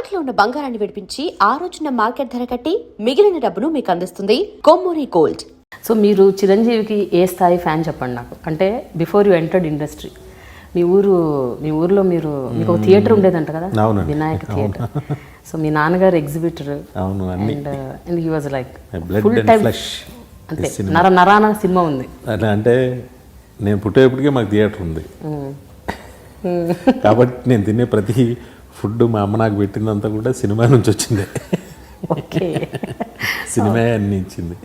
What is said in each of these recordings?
తాకట్లో ఉన్న బంగారాన్ని విడిపించి ఆ రోజున మార్కెట్ ధర కట్టి మిగిలిన డబ్బును మీకు అందిస్తుంది కొమ్మూరి గోల్డ్. సో మీరు చిరంజీవికి ఏ స్థాయి ఫ్యాన్ చెప్పండి నాకు. అంటే బిఫోర్ యూ ఎంటర్డ్ ఇండస్ట్రీ మీ ఊర్లో మీకు ఒక థియేటర్ ఉండేదంట కదా, వినాయక థియేటర్. సో మీ నాన్నగారు exhibitor and he was like full time అంటే నరాన సినిమా ఉంది. అంటే నేను పుట్టేప్పటికే మాకు థియేటర్ ఉంది కాబట్టి నేను తినే ప్రతి ఫుడ్ మా అమ్మ నాకు పెట్టిందంతా కూడా సినిమా నుంచి వచ్చిందే. సినిమా అన్ని ఇచ్చింది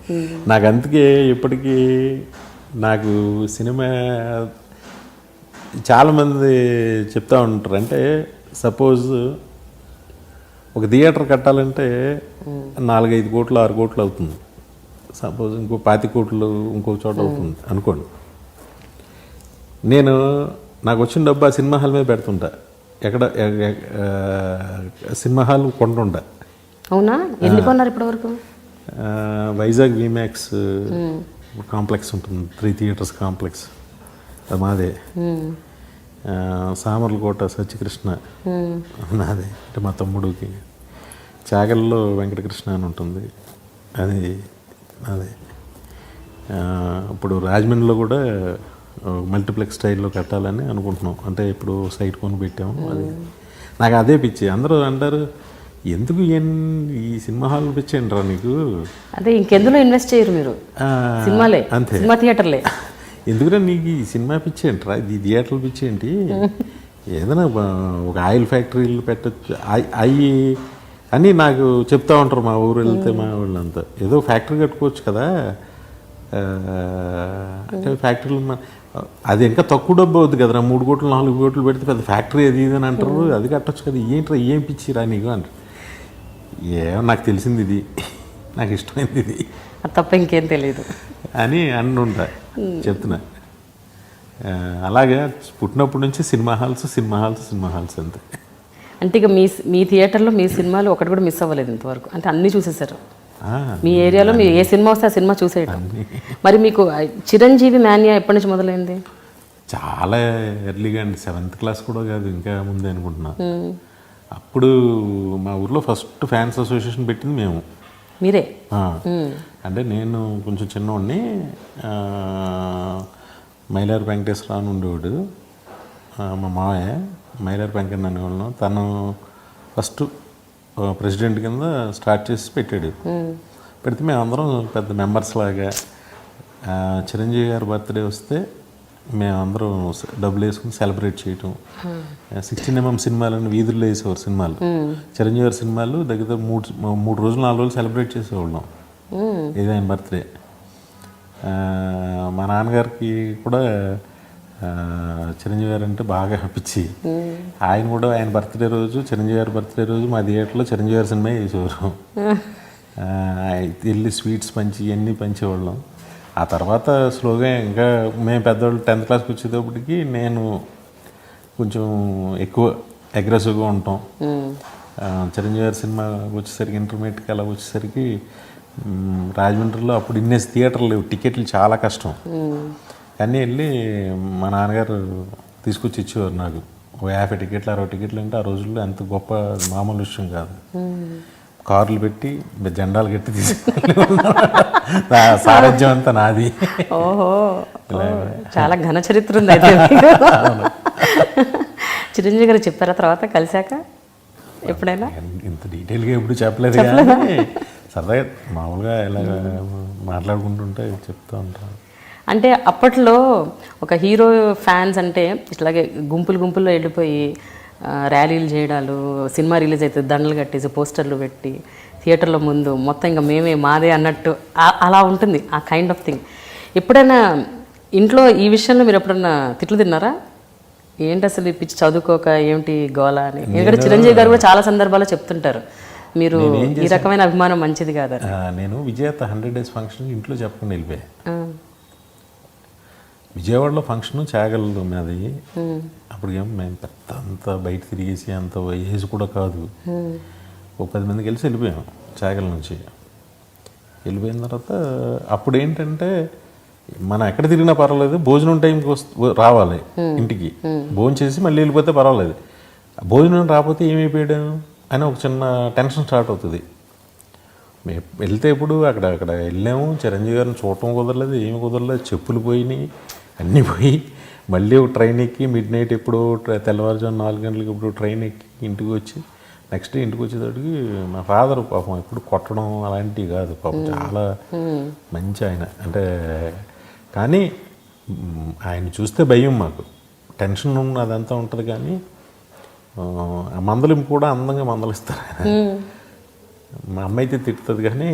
నాకు. అందుకే ఇప్పటికీ నాకు సినిమా చాలామంది చెప్తా ఉంటారు. అంటే సపోజ్ ఒక థియేటర్ కట్టాలంటే 4-5 కోట్లు 6 కోట్లు అవుతుంది. సపోజ్ ఇంకో 20 కోట్లు ఇంకో చోట అవుతుంది అనుకోండి. నాకు వచ్చిన డబ్బు ఆ సినిమా హాల్ మీద పెడుతుంటా. ఎక్కడ సినిమా హాల్ కొంటుంటా. అవునా? ఎన్ని కొన్నారు ఇప్పటివరకు? వైజాగ్ విమాక్స్ కాంప్లెక్స్ ఉంటుంది, 3 థియేటర్స్ కాంప్లెక్స్, అది మాదే. సామర్లకోట సత్యకృష్ణ నాదే, అంటే మా తమ్ముడికి. చాగల్లో వెంకటకృష్ణ అని ఉంటుంది, అది అదే. ఇప్పుడు రాజమండ్రిలో కూడా మల్టీప్లెక్స్ స్టైల్లో కట్టాలని అనుకుంటున్నాం. అంటే ఇప్పుడు సైట్ కొని పెట్టాము. అది నాకు అదే పిచ్చి. అందరూ అంటారు, ఎందుకు ఈ సినిమా హాల్ పిచ్చేయండి రా నీకు, అదే ఇంకెందులో ఇన్వెస్ట్ చేయరు మీరు, సినిమాలే అంతే, సినిమా థియేటర్లే. ఎందుకురా నీకు ఈ సినిమా పిచ్చేయండి రా, ఈ థియేటర్లు పిచ్చేయండి, ఏదైనా ఒక ఆయిల్ ఫ్యాక్టరీలు పెట్టచ్చు అవి అని నాకు చెప్తా ఉంటారు. మా ఊరు వెళ్తే మా వాళ్ళంతా ఏదో ఫ్యాక్టరీ కట్టుకోవచ్చు కదా, అంటే ఫ్యాక్టరీలు అది ఇంకా తక్కువ డబ్బు అవుతుంది కదరా, 3 కోట్లు 4 కోట్లు పెడితే పెద్ద ఫ్యాక్టరీ అది ఇది అని అంటారు. అది కట్టచ్చు కదా, ఏంట్రా ఏం పిచ్చిరా నీకు అంటారు. ఏమో నాకు తెలిసింది ఇది, నాకు ఇష్టమైంది ఇది, తప్ప ఇంకేం తెలియదు అని అంటుంటా, చెప్తున్నా. అలాగే పుట్టినప్పటి నుంచి సినిమా హాల్స్ అంతే. అంటే ఇక మీ థియేటర్లో మీ సినిమాలు ఒకటి కూడా మిస్ అవ్వలేదు ఇంతవరకు, అంటే అన్నీ చూసేసారు. మీ ఏరియాలో మీరు ఏ సినిమా వస్తే ఆ సినిమా చూసేయటం. మరి మీకు చిరంజీవి మాన్యా ఎప్పటి నుంచి మొదలైంది? చాలా ఎర్లీగా అండి, 7th క్లాస్ కూడా కాదు, ఇంకా ముందే అనుకుంటున్నా. అప్పుడు మా ఊర్లో ఫస్ట్ ఫ్యాన్స్ అసోసియేషన్ పెట్టింది మేము, మీరే. అంటే నేను కొంచెం చిన్నవాడిని, మైలారు వెంకటేశ్వర అని ఉండేవాడు మా మావయ్య, మైలారు వెంకన్న అనేవాళ్ళం. తను ఫస్ట్ ప్రెసిడెంట్ కింద స్టార్ట్ చేసి పెట్టాడు. పెడితే మేము అందరం పెద్ద మెంబర్స్ లాగా, చిరంజీవి గారి బర్త్డే వస్తే మేమందరం డబ్బులు వేసుకుని సెలబ్రేట్ చేయటం. 16mm సినిమాలను వీధుల్లో వేసేవారు సినిమాలు, చిరంజీవి గారి సినిమాలు దగ్గర 3 రోజులు 4 రోజులు సెలబ్రేట్ చేసేవాళ్ళం ఏదైనా బర్త్డే. మా నాన్నగారికి కూడా చిరంజీవి గారు అంటే బాగా పిచ్చి. ఆయన కూడా ఆయన బర్త్డే రోజు, చిరంజీవి గారి బర్త్డే రోజు మా థియేటర్లో చిరంజీవి గారి సినిమా వేసేవారు. వెళ్ళి స్వీట్స్ ఇవన్నీ పంచేవాళ్ళం. ఆ తర్వాత స్లోగా ఇంకా మేము పెద్దవాళ్ళు 10th క్లాస్కి వచ్చేటప్పటికి నేను కొంచెం ఎక్కువ అగ్రెసివ్గా ఉంటాం. చిరంజీవి గారి సినిమా వచ్చేసరికి ఇంటర్మీడియట్కి అలా వచ్చేసరికి రాజమండ్రిలో అప్పుడు ఇన్నేసి థియేటర్లు లేవు, టికెట్లు చాలా కష్టం. కానీ వెళ్ళి మా నాన్నగారు తీసుకొచ్చి ఇచ్చేవారు నాకు. 50 టికెట్లు 60 టికెట్లు అంటే ఆ రోజుల్లో ఎంత గొప్ప మామూలు విషయం కాదు. కార్లు పెట్టి జెండాలు కట్టి తీసుకెళ్ళి సారథ్యం అంతా నాది. ఓహో, చాలా ఘన చరిత్ర ఉంది అయితే. చిరంజీవి గారు చెప్పారా తర్వాత కలిశాక ఎప్పుడైనా? ఇంత డీటెయిల్గా ఎప్పుడు చెప్పలేదు, కానీ సరదాగా మామూలుగా ఇలా మాట్లాడుకుంటుంటే చెప్తూ ఉంటాను. అంటే అప్పట్లో ఒక హీరో ఫ్యాన్స్ అంటే ఇట్లాగే గుంపుల్లో వెళ్ళిపోయి ర్యాలీలు చేయడాలు, సినిమా రిలీజ్ అయితే దండలు కట్టేసి పోస్టర్లు పెట్టి థియేటర్లో ముందు మొత్తం ఇంకా మేమే మాదే అన్నట్టు అలా ఉంటుంది ఆ కైండ్ ఆఫ్ థింగ్. ఎప్పుడైనా ఇంట్లో ఈ విషయంలో మీరు ఎప్పుడన్నా తిట్లు తిన్నారా? ఏంటి అసలు ఈ పిచ్చి చదువుకోక ఏమిటి గోళ అని? ఎందుకంటే చిరంజీవి గారు కూడా చాలా సందర్భాల్లో చెప్తుంటారు మీరు ఈ రకమైన అభిమానం మంచిది కాదు. నేను విజేత 100 days ఫంక్షన్ ఇంట్లో చెప్పకుండా వెళ్ళిపోయా. విజయవాడలో ఫంక్షన్ చాగల్లో ఉన్నది. అప్పుడు ఏమో మేము పెద్ద అంత బయట తిరిగేసి అంత ఏజ్ కూడా కాదు, ఒక 10 మందికి కలిసి వెళ్ళిపోయాం చాగల నుంచి. వెళ్ళిపోయిన తర్వాత అప్పుడు ఏంటంటే మనం ఎక్కడ తిరిగినా పర్వాలేదు, భోజనం టైంకి రావాలి ఇంటికి, భోజనం చేసి మళ్ళీ వెళ్ళిపోతే పర్వాలేదు. భోజనం రాకపోతే ఏమైపోయాడు, అని ఒక చిన్న టెన్షన్ స్టార్ట్ అవుతుంది. మేము వెళ్తే ఇప్పుడు అక్కడ వెళ్ళాము, చిరంజీవి గారిని చూడటం కుదరలేదు, ఏమి కుదరలేదు, చెప్పులు పోయినాయి, అన్నీ పోయి మళ్ళీ ఒక ట్రైన్ ఎక్కి మిడ్ నైట్ ఎప్పుడు తెల్లవారుజాము 4 గంటలకి ఇప్పుడు ట్రైన్ ఎక్కి ఇంటికి వచ్చి నెక్స్ట్ డే ఇంటికి వచ్చేటప్పటికి మా ఫాదర్ పాపం ఎప్పుడు కొట్టడం అలాంటివి కాదు, పాపం చాలా మంచి ఆయన. అంటే కానీ ఆయన చూస్తే భయం, మాకు టెన్షన్ అదంతా ఉంటుంది. కానీ ఆ మందలింపు కూడా అందంగా మందలిస్తారు ఆయన. మా అమ్మ అయితే తిట్టుతుంది కానీ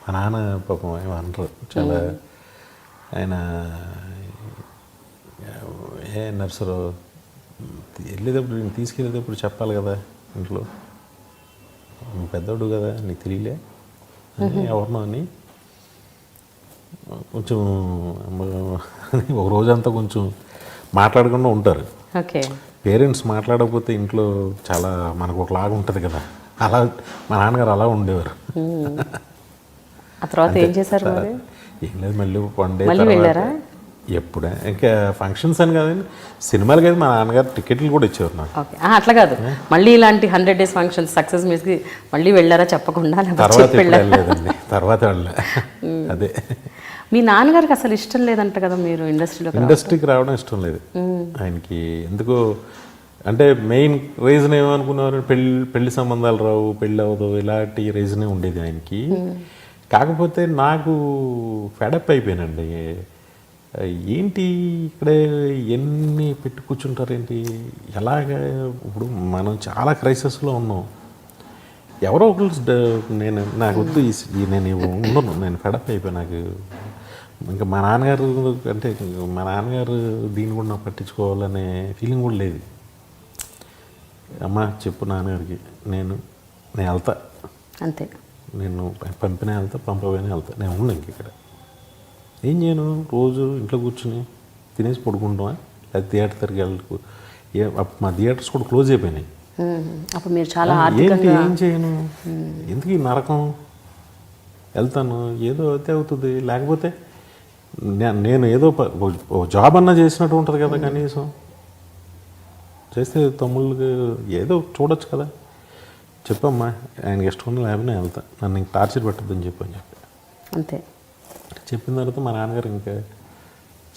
మా నాన్న పాపం ఏమనరు. చాలా ఆయన నర్సరావు వెళ్ళేటప్పుడు నేను తీసుకెళ్ళేటప్పుడు చెప్పాలి కదా, ఇంట్లో పెద్దోడు కదా నీకు తెలియలే అని ఎవరినో అని కొంచెం ఒక రోజంతా కొంచెం మాట్లాడకుండా ఉంటారు. ఓకే. పేరెంట్స్ మాట్లాడకపోతే ఇంట్లో చాలా మనకు ఒకలాగా ఉంటుంది కదా, అలా మా నాన్నగారు అలా ఉండేవారు. ఆ తర్వాత ఏం చేశారు మరి? ఏం లేదు, మళ్ళీ వన్ డే మళ్ళీ వెళ్ళారా? ఎప్పుడే ఇంకా ఫంక్షన్స్ అని కాదండి, సినిమాలకి అయితే మా నాన్నగారు టికెట్లు కూడా ఇచ్చేవారు నాకు. ఓకే, అట్లా కాదు, మళ్ళీ ఇలాంటి 100 days ఫంక్షన్స్ సక్సెస్ మీస్కి మళ్ళీ వెళ్ళారా చెప్పకుండా? తర్వాత వెళ్ళలేదండి, తర్వాత వెళ్ళే. అదే మీ నాన్నగారికి అసలు ఇష్టం లేదంట కదా మీరు ఇండస్ట్రీకి రావడం ఇష్టం లేదు ఆయనకి. ఎందుకో అంటే మెయిన్ రీజన్ ఏమనుకున్నారు, పెళ్లి సంబంధాలు రావు, పెళ్ళి అవ్వదు, ఇలాంటి రీజనే ఉండేది ఆయనకి. కాకపోతే నాకు ఫెడప్ అయిపోయానండి. ఏంటి ఇక్కడ ఎన్ని పెట్టి కూర్చుంటారేంటి, ఎలాగ ఇప్పుడు మనం చాలా క్రైసిస్లో ఉన్నాం, ఎవరో ఒకరు నాకు వద్దు, నేను ఉండను, నేను ఫెడప్ అయిపోయి నాకు ఇంకా మా నాన్నగారు అంటే మా నాన్నగారు దీన్ని కూడా నాకు పట్టించుకోవాలనే ఫీలింగ్ కూడా లేదు. అమ్మ చెప్పు నాన్నగారికి, నేను వెళ్తా అంతే, నేను పంపినా వెళ్తా, పంపపోయినా వెళ్తా, నేను ఉన్నా ఇంక ఇక్కడ ఏం చేయను, రోజు ఇంట్లో కూర్చుని తినేసి పడుకుంటామా, లేదా థియేటర్ దగ్గరికి మా థియేటర్స్ కూడా క్లోజ్ అయిపోయినాయి. అప్పుడు మీరు చాలా ఏంటి ఏం చేయను, ఎందుకు ఈ నరకం, వెళ్తాను ఏదో అయితే అవుతుంది, లేకపోతే నేను ఏదో జాబ్ అన్నా చేసినట్టు ఉంటుంది కదా, కనీసం చేస్తే తమ్ముళ్ళకి ఏదో చూడొచ్చు కదా. చెప్పమ్మా ఆయనకి ఇష్టం ఉన్న లేకపోతే నేను వెళ్తా, నన్ను ఇంక టార్చర్ పెట్టద్దని చెప్పి అంతే చెప్పిన తర్వాత మా నాన్నగారు ఇంకా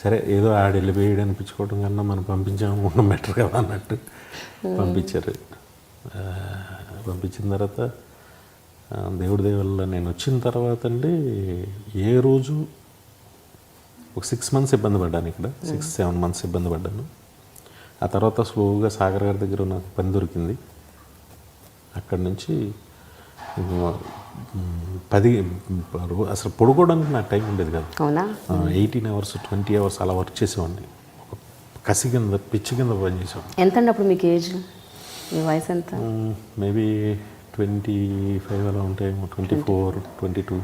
సరే ఏదో ఆడ వెళ్ళిపోయాడు అనిపించుకోవడం కన్నా మనం పంపించాము ఉన్న బెటర్ కదా అన్నట్టు పంపించారు. పంపించిన తర్వాత దేవుడి దేవుళ్ళ నేను వచ్చిన తర్వాత అండి ఏ రోజు ఒక 6 months ఇబ్బంది పడ్డాను, ఇక్కడ 6-7 months ఇబ్బంది పడ్డాను. ఆ తర్వాత స్లోగా సాగర్ గారి దగ్గర నాకు పని దొరికింది. అక్కడి నుంచి 10 అసలు పడుకోవడానికి నాకు టైం ఉండేది కాదు. 18 hours 20 hours అలా వర్క్ చేసేవాడిని, కసి కింద పిచ్చి కింద పనిచేసేవాడిని. ఎంతండి అప్పుడు మీకు ఏజ్, మీ వయసు ఎంత? మేబీ 25 అలా ఉంటాయేమో, 24, 22.